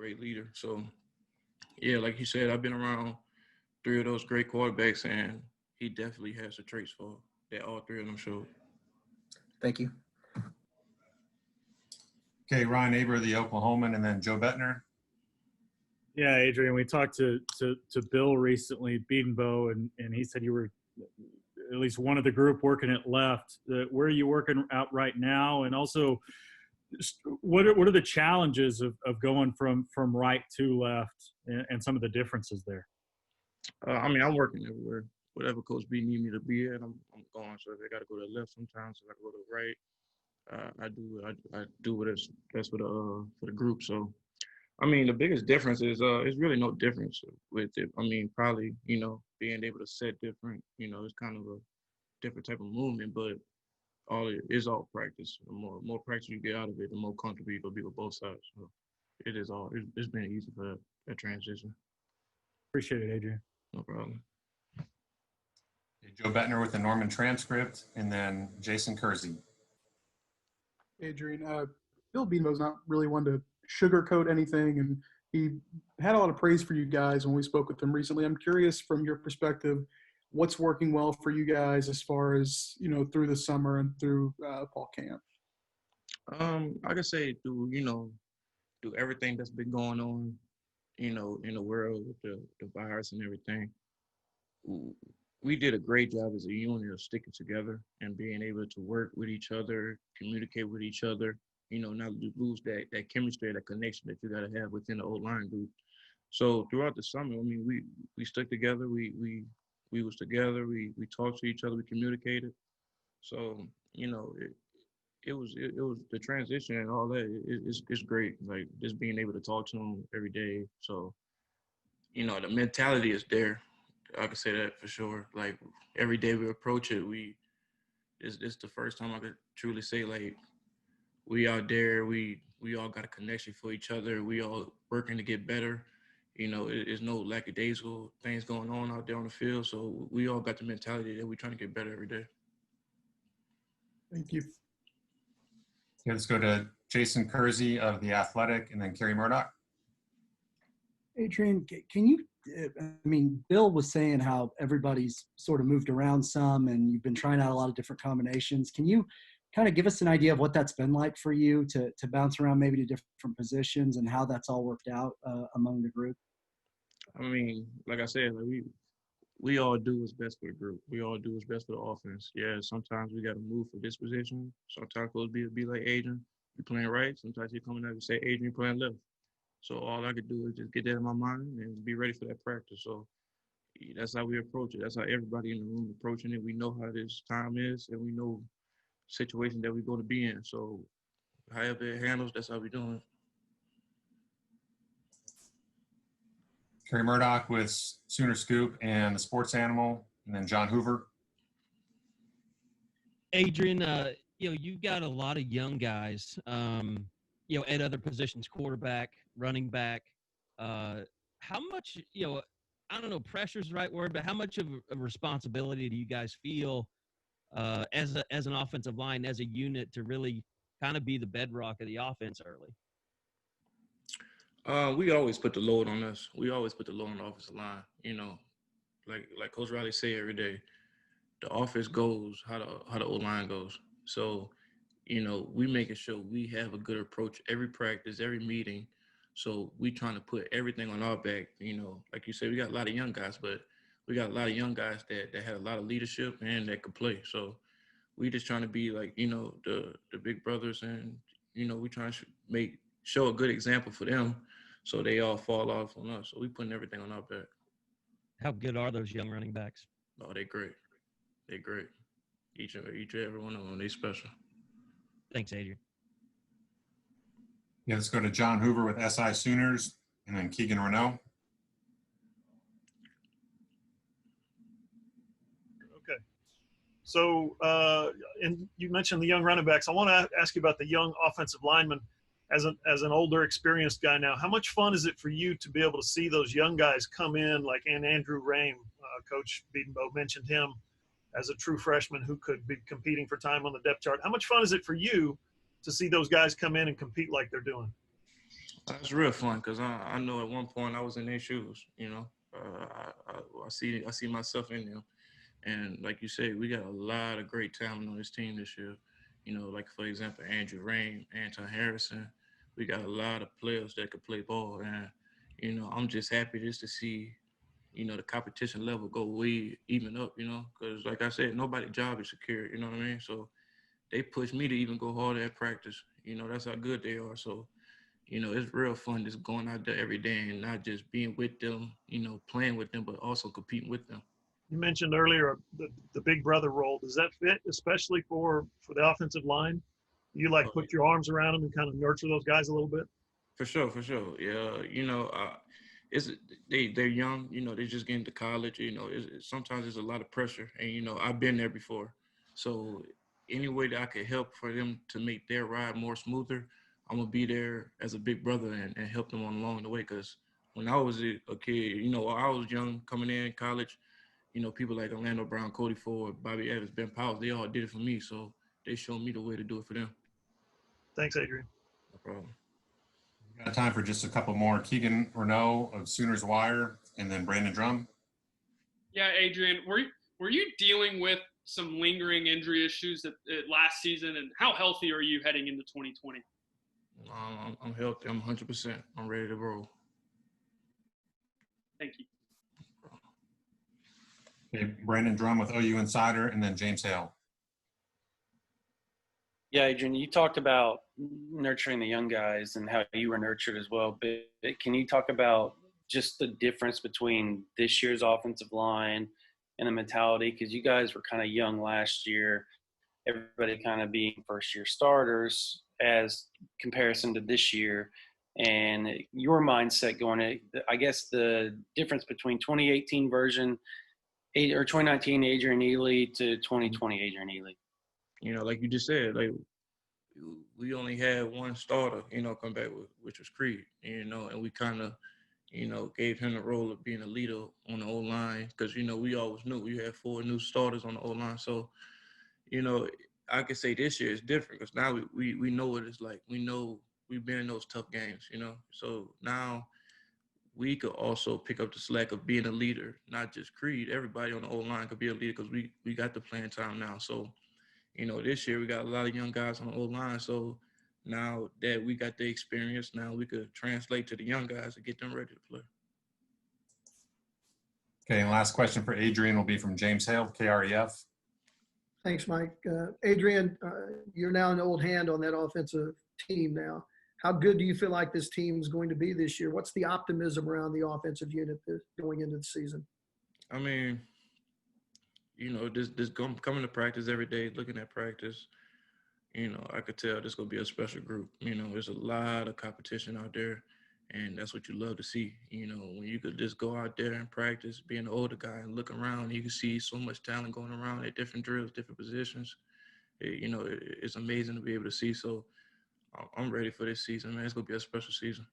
great leader. So, yeah, like you said, I've been around three of those great quarterbacks, and he definitely has the traits for that all three of them showed. Thank you. Okay, Ryan Aber, the Oklahoman, and then Joe Bettner. Yeah, Adrian, we talked to Bill recently, Beedenbow, and he said you were at least one of the group working at left. Where are you working out right now? And also, what are the challenges of going from right to left and some of the differences there? I mean, I'm working everywhere. Whatever Coach B need me to be at, I'm going. So if I got to go to the left sometimes, if I go to the right, I do what is best for the group. So, I mean, the biggest difference is it's really no difference with it. I mean, probably being able to set different. It's kind of a different type of movement, but it's all practice. The more practice you get out of it, the more comfortable you gonna be with both sides. So it is all. It's been easy for that transition. Appreciate it, Adrian. No problem. Joe Bettner with the Norman transcript, and then Jason Kersey. Adrian, Bill Beedenbow's not really one to sugarcoat anything, and he had a lot of praise for you guys when we spoke with him recently. I'm curious, from your perspective, what's working well for you guys as far as through the summer and through fall camp? I could say do everything that's been going on, in the world with the virus and everything. We did a great job as a unit of sticking together and being able to work with each other, communicate with each other, not lose that chemistry, that connection that you got to have within the O-line group. So throughout the summer, I mean, we stuck together. We was together. We talked to each other. We communicated. So, it was the transition and all that. It's great. Like just being able to talk to them every day. So, the mentality is there. I can say that for sure. Like every day we approach it, it's the first time I could truly say like we out there, we all got a connection for each other. We all working to get better. There's no lackadaisical things going on out there on the field. So we all got the mentality that we're trying to get better every day. Thank you. Okay, let's go to Jason Kersey of The Athletic, and then Kerry Murdoch. Adrian, can you, Bill was saying how everybody's sort of moved around some and you've been trying out a lot of different combinations. Can you kind of give us an idea of what that's been like for you to bounce around maybe to different positions and how that's all worked out among the group? I mean, like I said, like we all do what's best for the group. We all do what's best for the offense. Yeah, sometimes we got to move for this position. Sometimes Coach B will be like, Adrian, you playing right. Sometimes you coming out and say, Adrian, you playing left. So all I could do is just get that in my mind and be ready for that practice. So that's how we approach it. That's how everybody in the room approaching it. We know how this time is, and we know situation that we're going to be in. So however it handles, that's how we're doing it. Kerry Murdoch with Sooner Scoop and the Sports Animal, and then John Hoover. Adrian, you've got a lot of young guys, at other positions, quarterback, running back. How much, I don't know, pressure is the right word, but how much of a responsibility do you guys feel as an offensive line, as a unit, to really kind of be the bedrock of the offense early? We always put the load on us. We always put the load on the offensive line. Like Coach Riley say every day, the offense goes how the O-line goes. So, we making sure we have a good approach every practice, every meeting. So we trying to put everything on our back. Like you said, we got a lot of young guys, but we got a lot of young guys that had a lot of leadership and that could play. So we just trying to be like, the big brothers, and, we trying to show a good example for them so they all fall off on us. So we putting everything on our back. How good are those young running backs? Oh, they're great. They're great. Each and every one of them, they special. Thanks, Adrian. Yeah, let's go to John Hoover with SI Sooners, and then Keegan Renault. Okay. So, and you mentioned the young running backs. I want to ask you about the young offensive linemen. As an older, experienced guy now, how much fun is it for you to be able to see those young guys come in, like Andrew Rame? Coach Beedenbow mentioned him as a true freshman who could be competing for time on the depth chart. How much fun is it for you to see those guys come in and compete like they're doing? That's real fun because I know at one point I was in their shoes. I see myself in them, and like you said, we got a lot of great talent on this team this year. Like for example, Andrew Rain, Anton Harrison. We got a lot of players that could play ball, and I'm just happy just to see the competition level go way even up. Because like I said, nobody's job is secure. You know what I mean? So they push me to even go harder at practice. That's how good they are. So it's real fun just going out there every day and not just being with them, playing with them, but also competing with them. You mentioned earlier the big brother role. Does that fit, especially for the offensive line? You like put your arms around them and kind of nurture those guys a little bit? For sure, for sure. Yeah, it's they're young. They're just getting to college. Sometimes there's a lot of pressure, and I've been there before. So any way that I could help for them to make their ride more smoother, I'm gonna be there as a big brother and help them along the way. Because when I was a kid, I was young coming in college. People like Orlando Brown, Cody Ford, Bobby Evans, Ben Powell, they all did it for me. So they showed me the way to do it for them. Thanks, Adrian. No problem. We got time for just a couple more. Keegan Renault of Sooners Wire, and then Brandon Drum. Yeah, Adrian, were you dealing with some lingering injury issues at last season, and how healthy are you heading into 2020? I'm healthy. I'm 100%. I'm ready to roll. Thank you. Okay, Brandon Drum with OU Insider, and then James Hale. Yeah, Adrian, you talked about nurturing the young guys and how you were nurtured as well. But can you talk about just the difference between this year's offensive line and the mentality? Because you guys were kind of young last year, everybody kind of being first-year starters as comparison to this year. And your mindset going to, I guess, the difference between 2018 version or 2019 Adrian Ealy to 2020 Adrian Ealy. Like you just said, like we only had one starter, come back with, which was Creed, and we kind of, gave him the role of being a leader on the O-line because, we always knew we had 4 new starters on the O-line. So, I could say this year is different because now we know what it's like. We know we've been in those tough games, So now we could also pick up the slack of being a leader, not just Creed. Everybody on the O-line could be a leader because we got the playing time now. So, this year we got a lot of young guys on the O-line. So now that we got the experience, now we could translate to the young guys and get them ready to play. Okay, and last question for Adrian will be from James Hale, KREF. Thanks, Mike. Adrian, you're now an old hand on that offensive team now. How good do you feel like this team is going to be this year? What's the optimism around the offensive unit going into the season? I mean, just coming to practice every day, looking at practice, I could tell this is going to be a special group. There's a lot of competition out there, and that's what you love to see. When you could just go out there and practice, being an older guy and look around, you can see so much talent going around at different drills, different positions. It's amazing to be able to see. So I'm ready for this season, man. It's going to be a special season.